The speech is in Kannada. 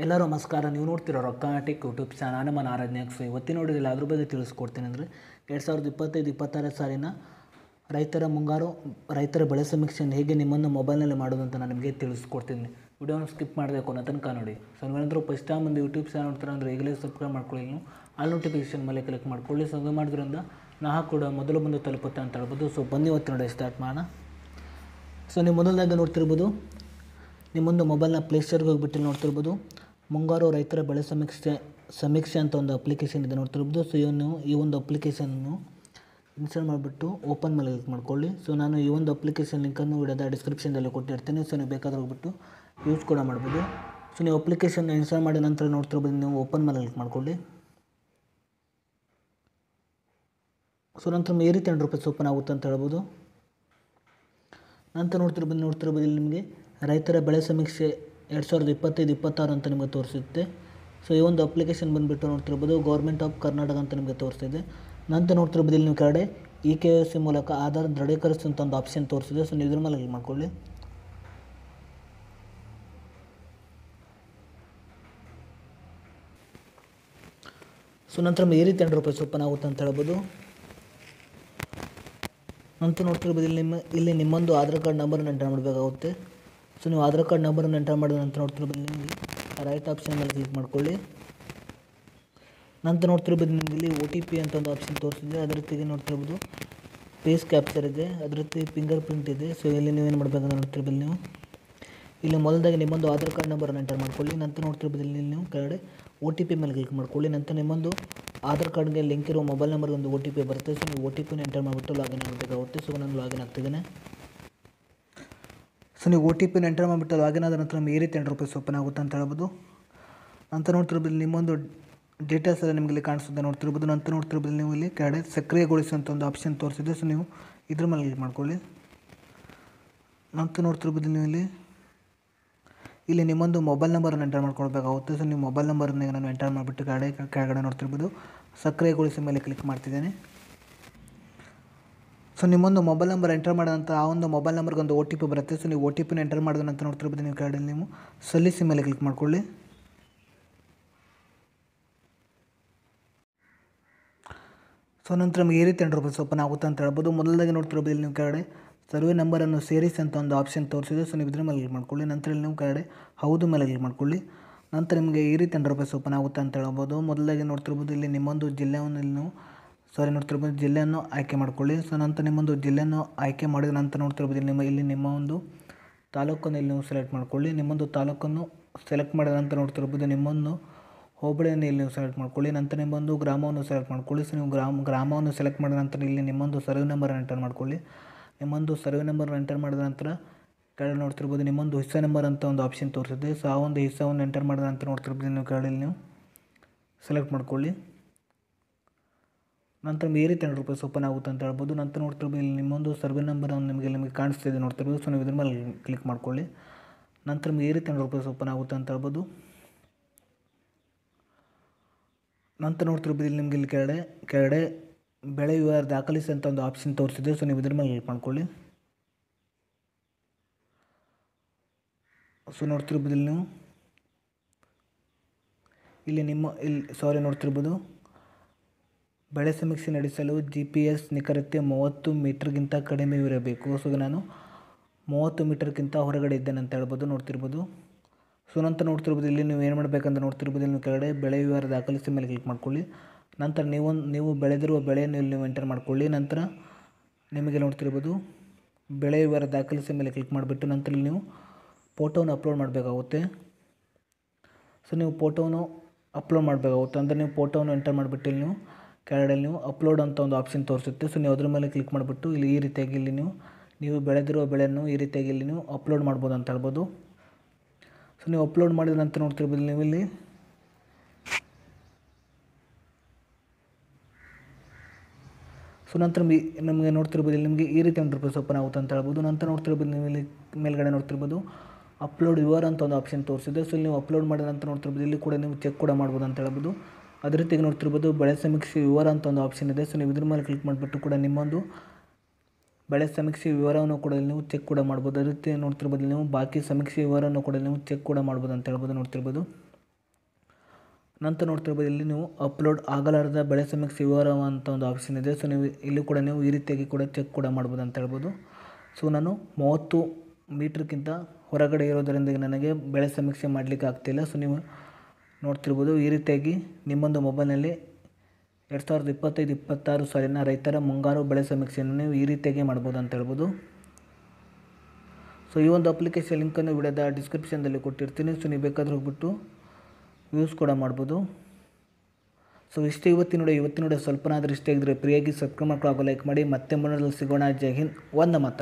ಎಲ್ಲರೂ ನಮಸ್ಕಾರ. ನೀವು ನೋಡ್ತಿರೋ ರೊಕ್ಕಾಟಿಕ್ ಯೂಟ್ಯೂಬ್ ಚಾನಲ್. ನಮ್ಮ ನಾರಾಜ್ಞಾಕ್. ಸೊ ಇವತ್ತಿನ ನೋಡಿರಲಿಲ್ಲ ಅದ್ರ ಬಗ್ಗೆ ತಿಳಿಸ್ಕೊಡ್ತೀನಿ. ಅಂದರೆ 2025-26 ಸಾಲಿನ ರೈತರ ಬೆಳೆ ಸಮೀಕ್ಷೆಯನ್ನು ಹೇಗೆ ನಿಮ್ಮನ್ನು ಮೊಬೈಲ್ನಲ್ಲಿ ಮಾಡೋದು ಅಂತ ನಾನು ನಿಮಗೆ ತಿಳಿಸ್ಕೊಡ್ತೀನಿ. ವಿಡಿಯೋನ ಸ್ಕಿಪ್ ಮಾಡಬೇಕು ಅನ್ನೋ ತನಕ ನೋಡಿ. ಸೊ ನೀವೇನಾದರೂ ಫಸ್ಟ್ ಟೈಮ್ ಒಂದು ಯೂಟ್ಯೂಬ್ ಚಾನಲ್ ನೋಡ್ತಾರೆ ಅಂದರೆ ಈಗಲೇ ಸಬ್ಸ್ಕ್ರೈಬ್ ಮಾಡ್ಕೊಳ್ಳಿ. ನೀವು ಆಲ್ ನೋಟಿಫಿಕೇಷನ್ ಮೇಲೆ ಕ್ಲಿಕ್ ಮಾಡ್ಕೊಳ್ಳಿ. ಸೊ ಅದು ಮಾಡೋದ್ರಿಂದ ನಾ ಕೂಡ ಮೊದಲು ಬಂದು ತಲುಪುತ್ತೆ ಅಂತ ಹೇಳ್ಬೋದು. ಸೊ ಬನ್ನಿ ಇವತ್ತು ನೋಡಿ ಸ್ಟಾರ್ಟ್ ಮಾಡೋಣ. ಸೊ ನೀವು ಮೊದಲನೇಗೆ ನೋಡ್ತಿರ್ಬೋದು, ನಿಮ್ಮೊಂದು ಮೊಬೈಲ್ನ ಪ್ಲೇಸ್ಟೋರ್ಗೆ ಹೋಗಿಬಿಟ್ಟು ನೋಡ್ತಿರ್ಬೋದು ಮುಂಗಾರು ರೈತರ ಬೆಳೆ ಸಮೀಕ್ಷೆ ಅಂತ ಒಂದು ಅಪ್ಲಿಕೇಶನ್ ಇದೆ ನೋಡ್ತಿರ್ಬೋದು. ಸೊ ಈ ಒಂದು ಅಪ್ಲಿಕೇಶನ್ನು ಇನ್ಸ್ಟಾಲ್ ಮಾಡಿಬಿಟ್ಟು ಓಪನ್ ಮೇಲೆ ಕ್ಲಿಕ್ ಮಾಡ್ಕೊಳ್ಳಿ. ಸೊ ನಾನು ಈ ಒಂದು ಅಪ್ಲಿಕೇಶನ್ ಲಿಂಕನ್ನು ವಿಡಿಯೋದ ಡಿಸ್ಕ್ರಿಪ್ಷನ್ದಲ್ಲಿ ಕೊಟ್ಟಿರ್ತೀನಿ. ಸೊ ನೀವು ಬೇಕಾದ್ರೆ ಹೋಗ್ಬಿಟ್ಟು ಯೂಸ್ ಕೂಡ ಮಾಡ್ಬೋದು. ಸೊ ನೀವು ಅಪ್ಲಿಕೇಶನ್ ಇನ್ಸ್ಟಾಲ್ ಮಾಡಿದ ನಂತರ ನೋಡ್ತಿರ್ಬೋದು, ನೀವು ಓಪನ್ ಮೇಲೆ ಕ್ಲಿಕ್ ಮಾಡ್ಕೊಳ್ಳಿ. ಸೊ ನಂತರ ಈ ರೀತಿ ₹100 ಓಪನ್ ಆಗುತ್ತೆ ಅಂತ ಹೇಳ್ಬೋದು. ನಂತರ ನೋಡ್ತಿರ್ಬೋದು ಇಲ್ಲಿ ನಿಮಗೆ ರೈತರ ಬೆಳೆ ಸಮೀಕ್ಷೆ 2025-26 ಅಂತ ನಿಮಗೆ ತೋರಿಸುತ್ತೆ. ಸೊ ಈ ಒಂದು ಅಪ್ಲಿಕೇಶನ್ ಬಂದುಬಿಟ್ಟು ನೋಡ್ತಿರ್ಬೋದು ಗೌರ್ಮೆಂಟ್ ಆಫ್ ಕರ್ನಾಟಕ ಅಂತ ನಿಮಗೆ ತೋರಿಸ್ತಿದೆ. ನಂತರ ನೋಡ್ತಿರ್ಬೋದು ಇಲ್ಲಿ ನೀವು ಕೆಳಗಡೆ KYC ಮೂಲಕ ಆಧಾರ್ ದೃಢೀಕರಿಸುವಂಥ ಒಂದು ಆಪ್ಷನ್ ತೋರಿಸಿದೆ. ಸೊ ನೀವು ಇದ್ರ ಮೇಲೆ ಕ್ಲಿಕ್ ಮಾಡ್ಕೊಳ್ಳಿ. ಸೊ ನಂತರ ಈ ರೀತಿ ₹100 ಓಪನ್ ಆಗುತ್ತೆ ಅಂತ ಹೇಳ್ಬೋದು. ನಂತರ ನೋಡ್ತಿರ್ಬೋದು ಇಲ್ಲಿ ನಿಮ್ಮೊಂದು ಆಧಾರ್ ಕಾರ್ಡ್ ನಂಬರನ್ನು ಎಂಟರ್ ಮಾಡಬೇಕಾಗುತ್ತೆ. ಸೊ ನೀವು ಆಧಾರ್ ಕಾರ್ಡ್ ನಂಬರನ್ನು ಎಂಟರ್ ಮಾಡಿದ ನಂತರ ನೋಡ್ತಿರ್ಬೋದು ನಿಮಗೆ ರೈಟ್ ಆಪ್ಷನ್ ಮೇಲೆ ಕ್ಲಿಕ್ ಮಾಡ್ಕೊಳ್ಳಿ. ನಂತರ ನೋಡ್ತಿರ್ಬೋದು ನಿಮಗೆ ಇಲ್ಲಿ OTP ಅಂತ ಒಂದು ಆಪ್ಷನ್ ತೋರಿಸಿದೆ. ಅದ್ರ ಜೊತೆಗೆ ನೋಡ್ತಿರ್ಬೋದು ಫೇಸ್ ಕ್ಯಾಪ್ಚರ್ ಇದೆ, ಅದ್ರ ಜೊತೆ ಫಿಂಗರ್ ಪ್ರಿಂಟ್ ಇದೆ. ಸೊ ಇಲ್ಲಿ ನೀವೇನು ಮಾಡಬೇಕಂತ ನೋಡ್ತಿರ್ಬೋದು ನೀವು ಇಲ್ಲಿ ಮೊದಲಾಗಿ ನಿಮ್ಮೊಂದು ಆಧಾರ್ ಕಾರ್ಡ್ ನಂಬರನ್ನು ಎಂಟರ್ ಮಾಡ್ಕೊಳ್ಳಿ. ನಂತರ ನೋಡ್ತಿರ್ಬೋದು ಇಲ್ಲಿ ನೀವು ಕೆಳಗಡೆ OTP ಮೇಲೆ ಕ್ಲಿಕ್ ಮಾಡ್ಕೊಳ್ಳಿ. ನಂತರ ನಿಮ್ಮೊಂದು ಆಧಾರ್ ಕಾರ್ಡ್ಗೆ ಲಿಂಕ್ ಇರೋ ಮೊಬೈಲ್ ನಂಬರ್ಗೆ ಒಂದು OTP ಬರುತ್ತೆ. ಸೊ ನೀವು OTPನ ಎಂಟರ್ ಮಾಡಿಬಿಟ್ಟು ಲಾಗಿನ್ ಆಗಬೇಕಾಗುತ್ತೆ. ಸೊ ನಾನು ಲಾಗಿನ್ ಆಗ್ತಿದ್ದೇನೆ. ಸೊ ನೀವು OTPನ ಎಂಟರ್ ಮಾಡಿಬಿಟ್ಟು ಲಾಗಿನ್ ಆದ ನಂತರ ಈ ರೀತಿ ₹100 ಓಪನ್ ಆಗುತ್ತೆ ಅಂತ ಹೇಳ್ಬೋದು. ನಂತರ ನೋಡ್ತಿರ್ಬೋದು ನಿಮ್ಮೊಂದು ಡೀಟೇಲ್ಸ್ ಎಲ್ಲ ನಿಮಗೆ ಇಲ್ಲಿ ಕಾಣಿಸುತ್ತೆ ನೋಡ್ತಿರ್ಬೋದು. ನಂತರ ನೋಡ್ತಿರ್ಬೋದು ನೀವು ಇಲ್ಲಿ ಕೆಳಗಡೆ ಸಕ್ರಿಯಗೊಳಿಸುವಂಥ ಒಂದು ಆಪ್ಷನ್ ತೋರಿಸಿದೆ. ಸೊ ನೀವು ಇದ್ರ ಮೇಲೆ ಕ್ಲಿಕ್ ಮಾಡ್ಕೊಳ್ಳಿ. ನಂತರ ನೋಡ್ತಿರ್ಬೋದು ನೀವು ಇಲ್ಲಿ ನಿಮ್ಮೊಂದು ಮೊಬೈಲ್ ನಂಬರನ್ನು ಎಂಟರ್ ಮಾಡ್ಕೊಳ್ಬೇಕಾಗುತ್ತೆ. ಸೊ ನೀವು ಮೊಬೈಲ್ ನಂಬರನ್ನ ನಾನು ಎಂಟರ್ ಮಾಡಿಬಿಟ್ಟು ಕೆಳಗಡೆ ನೋಡ್ತಿರ್ಬೋದು ಸಕ್ರಿಯಗೊಳಿಸಿ ಮೇಲೆ ಕ್ಲಿಕ್ ಮಾಡ್ತಿದ್ದೇನೆ. ಸೊ ನಿಮ್ಮೊಂದು ಮೊಬೈಲ್ ನಂಬರ್ ಎಂಟರ್ ಮಾಡಿದ ನಂತರ ಆ ಒಂದು ಮೊಬೈಲ್ ನಂಬರ್ಗೆ ಒಂದು OTP ಬರುತ್ತೆ. ಸೊ ನೀವು OTPನ ಎಂಟರ್ ಮಾಡಿದ ನಂತರ ನೋಡ್ತಿರ್ಬೋದು ನೀವು ಕೆಳಗಡೆ ನೀವು ಸಲ್ಲಿಸಿ ಮೇಲೆ ಕ್ಲಿಕ್ ಮಾಡ್ಕೊಳ್ಳಿ. ಸೊ ನಂತರ ನಮಗೆ ಈ ರೀತಿ ₹100 ಓಪನ್ ಆಗುತ್ತೆ ಅಂತ ಹೇಳ್ಬೋದು. ಮೊದಲಾಗಿ ನೋಡ್ತಿರ್ಬೋದು ಇಲ್ಲಿ ನೀವು ಕೆಳಗಡೆ ಸರ್ವೆ ನಂಬರನ್ನು ಸೇರಿಸಿ ಅಂತ ಒಂದು ಆಪ್ಷನ್ ತೋರಿಸಿದೆ. ಸೊ ನೀವು ಇದ್ರ ಮೇಲೆ ಕ್ಲಿಕ್ ಮಾಡ್ಕೊಳ್ಳಿ. ನಂತರ ಇಲ್ಲಿ ನೀವು ಕೆಳಗಡೆ ಹೌದು ಮೇಲೆ ಕ್ಲಿಕ್ ಮಾಡ್ಕೊಳ್ಳಿ. ನಂತರ ನಿಮಗೆ ಈ ರೀತಿ ₹100 ಓಪನ್ ಆಗುತ್ತೆ ಅಂತ ಹೇಳ್ಬೋದು. ಮೊದಲಾಗಿ ನೋಡ್ತಿರ್ಬೋದು ಇಲ್ಲಿ ನಿಮ್ಮೊಂದು ಜಿಲ್ಲೆಯನ್ನು ಇಲ್ಲಿ ನೀವು ನೋಡ್ತಿರ್ಬೋದು ಜಿಲ್ಲೆಯನ್ನು ಆಯ್ಕೆ ಮಾಡ್ಕೊಳ್ಳಿ. ಸೊ ನಂತರ ನಿಮ್ಮೊಂದು ಜಿಲ್ಲೆಯನ್ನು ಆಯ್ಕೆ ಮಾಡಿದ ನಂತರ ನೋಡ್ತಿರ್ಬೋದು ಇಲ್ಲಿ ನಿಮ್ಮ ಒಂದು ತಾಲೂಕನ್ನು ಇಲ್ಲಿ ನೀವು ಸೆಲೆಕ್ಟ್ ಮಾಡ್ಕೊಳ್ಳಿ. ನಿಮ್ಮೊಂದು ತಾಲೂಕನ್ನು ಸೆಲೆಕ್ಟ್ ಮಾಡಿದ ನಂತರ ನೋಡ್ತಿರ್ಬೋದು ನಿಮ್ಮೊಂದು ಹೋಬಳಿಯನ್ನು ಇಲ್ಲಿ ನೀವು ಸೆಲೆಕ್ಟ್ ಮಾಡ್ಕೊಳ್ಳಿ. ನಂತರ ನಿಮ್ಮೊಂದು ಗ್ರಾಮವನ್ನು ಸೆಲೆಕ್ಟ್ ಮಾಡ್ಕೊಳ್ಳಿ. ಸೊ ನೀವು ಗ್ರಾಮವನ್ನು ಸೆಲೆಕ್ಟ್ ಮಾಡಿದ ನಂತರ ಇಲ್ಲಿ ನಿಮ್ಮೊಂದು ಸರ್ವೆ ನಂಬರನ್ನು ಎಂಟರ್ ಮಾಡ್ಕೊಳ್ಳಿ. ನಿಮ್ಮೊಂದು ಸರ್ವೆ ನಂಬರನ್ನು ಎಂಟರ್ ಮಾಡಿದ ನಂತರ ಕೆಳಗಡೆ ನೋಡ್ತಿರ್ಬೋದು ನಿಮ್ಮೊಂದು ಹಿಸ್ಸಾ ನಂಬರ್ ಅಂತ ಒಂದು ಆಪ್ಷನ್ ತೋರಿಸುತ್ತೆ. ಸೊ ಆ ಒಂದು ಹಿಸ್ಸಾವನ್ನು ಎಂಟರ್ ಮಾಡಿದ ನಂತರ ನೋಡ್ತಿರ್ಬೋದು ನೀವು ಕೆಳಗಡೆ ನೀವು ಸೆಲೆಕ್ಟ್ ಮಾಡ್ಕೊಳ್ಳಿ. ನಂತರ ಈ ರೀತಿ ₹100 ಓಪನ್ ಆಗುತ್ತೆ ಅಂತ ಹೇಳ್ಬೋದು. ನಂತರ ನೋಡ್ತಿರ್ಬೋದು ಇಲ್ಲಿ ನಿಮ್ಮೊಂದು ಸರ್ವೆ ನಂಬರನ್ನು ನಿಮಗೆ ಕಾಣಿಸ್ತಿದೆ ನೋಡ್ತಿರ್ಬೋದು. ಸೊ ನೀವು ಇದ್ರ ಮೇಲೆ ಕ್ಲಿಕ್ ಮಾಡ್ಕೊಳ್ಳಿ. ನಂತರ ಈ ರೀತಿ ₹100 ಓಪನ್ ಆಗುತ್ತೆ ಅಂತ ಹೇಳ್ಬೋದು. ನಂತರ ನೋಡ್ತಿರ್ಬೋದು ಇಲ್ಲಿ ನಿಮಗೆ ಇಲ್ಲಿ ಕೆಳಗಡೆ ಬೆಳೆ ವಿವರ ದಾಖಲಿಸಿ ಅಂತ ಒಂದು ಆಪ್ಷನ್ ತೋರಿಸಿದೆ. ಸೊ ನೀವು ಇದ್ರ ಮೇಲೆ ಕ್ಲಿಕ್ ಮಾಡ್ಕೊಳ್ಳಿ. ಸೊ ನೋಡ್ತಿರ್ಬೋದು ಇಲ್ಲಿ ನೀವು ನೋಡ್ತಿರ್ಬೋದು ಬೆಳೆ ಸಮೀಕ್ಷೆ ನಡೆಸಲು GPS ನಿಖರತೆ 30 ಮೀಟರ್ಗಿಂತ ಕಡಿಮೆ ಇರಬೇಕು. ಸೊ ನಾನು 30 ಮೀಟರ್ಗಿಂತ ಹೊರಗಡೆ ಇದ್ದೇನೆ ಅಂತ ಹೇಳ್ಬೋದು ನೋಡ್ತಿರ್ಬೋದು. ಸೊ ನಂತರ ನೋಡ್ತಿರ್ಬೋದು ಇಲ್ಲಿ ನೀವು ಏನು ಮಾಡಬೇಕಂತ ನೋಡ್ತಿರ್ಬೋದು ಇಲ್ಲಿ ಕೆಳಗಡೆ ಬೆಳೆ ವಿವರ ದಾಖಲಿಸಿ ಮೇಲೆ ಕ್ಲಿಕ್ ಮಾಡ್ಕೊಳ್ಳಿ. ನಂತರ ನೀವು ಬೆಳೆದಿರುವ ಬೆಳೆಯನ್ನು ಇಲ್ಲಿ ನೀವು ಎಂಟರ್ ಮಾಡ್ಕೊಳ್ಳಿ. ನಂತರ ನಿಮಗೆ ನೋಡ್ತಿರ್ಬೋದು ಬೆಳೆ ವಿವರ ದಾಖಲಿಸಿ ಮೇಲೆ ಕ್ಲಿಕ್ ಮಾಡಿಬಿಟ್ಟು ನಂತರ ಇಲ್ಲಿ ನೀವು ಫೋಟೋವನ್ನು ಅಪ್ಲೋಡ್ ಮಾಡಬೇಕಾಗುತ್ತೆ. ಸೊ ನೀವು ಫೋಟೋವನ್ನು ಅಪ್ಲೋಡ್ ಮಾಡಬೇಕಾಗುತ್ತೆ. ಅಂದರೆ ನೀವು ಫೋಟೋವನ್ನು ಎಂಟರ್ ಮಾಡಿಬಿಟ್ಟು ಇಲ್ಲಿ ನೀವು ಕೆಳಗಡೆ ನೀವು ಅಪ್ಲೋಡ್ ಅಂತ ಒಂದು ಆಪ್ಷನ್ ತೋರಿಸುತ್ತೆ. ಸೊ ನೀವು ಅದ್ರ ಮೇಲೆ ಕ್ಲಿಕ್ ಮಾಡಿಬಿಟ್ಟು ಇಲ್ಲಿ ಈ ರೀತಿಯಾಗಿ ಇಲ್ಲಿ ನೀವು ಬೆಳೆದಿರುವ ಬೆಳೆಯನ್ನು ಈ ರೀತಿಯಾಗಿ ಇಲ್ಲಿ ನೀವು ಅಪ್ಲೋಡ್ ಮಾಡ್ಬೋದು ಅಂತ ಹೇಳ್ಬೋದು. ಸೊ ನೀವು ಅಪ್ಲೋಡ್ ಮಾಡಿದ ನಂತರ ನೋಡ್ತಿರ್ಬೋದು ನೀವು ಇಲ್ಲಿ ಸೊ ನಂತರ ನಮಗೆ ನೋಡ್ತಿರ್ಬೋದು ಇಲ್ಲಿ ನಿಮಗೆ ಈ ರೀತಿ ₹100 ಓಪನ್ ಆಗುತ್ತೆ ಅಂತ ಹೇಳ್ಬೋದು. ನಂತರ ನೋಡ್ತಿರ್ಬೋದು ನೀವು ಇಲ್ಲಿ ಮೇಲ್ಗಡೆ ನೋಡ್ತಿರ್ಬೋದು ಅಪ್ಲೋಡ್ ವಿವರ ಅಂತ ಒಂದು ಆಪ್ಷನ್ ತೋರಿಸಿದೆ. ಸೊ ನೀವು ಅಪ್ಲೋಡ್ ಮಾಡಿದ ನಂತರ ನೋಡ್ತಿರ್ಬೋದು ಇಲ್ಲಿ ಕೂಡ ನೀವು ಚೆಕ್ ಕೂಡ ಮಾಡ್ಬೋದು ಅಂತ ಹೇಳ್ಬೋದು. ಅದೇ ರೀತಿಗೆ ನೋಡ್ತಿರ್ಬೋದು ಬೆಳೆ ಸಮೀಕ್ಷೆ ವಿವರ ಅಂತ ಒಂದು ಆಪ್ಷನ್ ಇದೆ. ಸೊ ನೀವು ಇದ್ರ ಮೇಲೆ ಕ್ಲಿಕ್ ಮಾಡಿಬಿಟ್ಟು ಕೂಡ ನಿಮ್ಮೊಂದು ಬೆಳೆ ಸಮೀಕ್ಷೆ ವಿವರವನ್ನು ಕೂಡ ನೀವು ಚೆಕ್ ಕೂಡ ಮಾಡ್ಬೋದು. ಅದೇ ರೀತಿ ನೋಡ್ತಿರ್ಬೋದು ನೀವು ಬಾಕಿ ಸಮೀಕ್ಷೆ ವಿವರವನ್ನು ಕೂಡ ನೀವು ಚೆಕ್ ಕೂಡ ಮಾಡ್ಬೋದು ಅಂತ ಹೇಳ್ಬೋದು ನೋಡ್ತಿರ್ಬೋದು. ನಂತರ ನೋಡ್ತಿರ್ಬೋದು ಇಲ್ಲಿ ನೀವು ಅಪ್ಲೋಡ್ ಆಗಲಾರದ ಬೆಳೆ ಸಮೀಕ್ಷೆ ವಿವರ ಅಂತ ಒಂದು ಆಪ್ಷನ್ ಇದೆ. ಸೊ ನೀವು ಇಲ್ಲಿ ಕೂಡ ನೀವು ಈ ರೀತಿಯಾಗಿ ಕೂಡ ಚೆಕ್ ಕೂಡ ಮಾಡ್ಬೋದು ಅಂತ ಹೇಳ್ಬೋದು. ಸೊ ನಾನು 30 ಮೀಟ್ರ್ಗಿಂತ ಹೊರಗಡೆ ಇರೋದರಿಂದ ನನಗೆ ಬೆಳೆ ಸಮೀಕ್ಷೆ ಮಾಡಲಿಕ್ಕೆ ಆಗ್ತಿಲ್ಲ. ಸೊ ನೀವು ನೋಡ್ತಿರ್ಬೋದು ಈ ರೀತಿಯಾಗಿ ನಿಮ್ಮೊಂದು ಮೊಬೈಲ್ನಲ್ಲಿ 2025-26 ಸಾಲಿನ ರೈತರ ಮುಂಗಾರು ಬೆಳೆ ಸಮೀಕ್ಷೆಯನ್ನು ನೀವು ಈ ರೀತಿಯಾಗಿ ಮಾಡ್ಬೋದು ಅಂತ ಹೇಳ್ಬೋದು. ಸೊ ಈ ಒಂದು ಅಪ್ಲಿಕೇಶನ್ ಲಿಂಕನ್ನು ವಿಡಿಯೋದ ಡಿಸ್ಕ್ರಿಪ್ಷನ್ದಲ್ಲಿ ಕೊಟ್ಟಿರ್ತೀನಿ. ಸೊ ನೀವು ಬೇಕಾದ್ರೆ ಹೋಗ್ಬಿಟ್ಟು ಯೂಸ್ ಕೂಡ ಮಾಡ್ಬೋದು. ಸೊ ಇಷ್ಟೇ ಇವತ್ತಿನ ಸ್ವಲ್ಪ ಇಷ್ಟ ಆಗಿದ್ರೆ ಫ್ರೀಯಾಗಿ ಸಬ್ಸ್ಕ್ರೈಬ್ ಮಾಡ್ಕೊಳ್ಳೋ ಲೈಕ್ ಮಾಡಿ. ಮತ್ತೆ ಮುಂದೆ ಸಿಗೋಣ. ಜೈ ಹಿಂದ್, ವಂದೇ ಮಾತರಂ.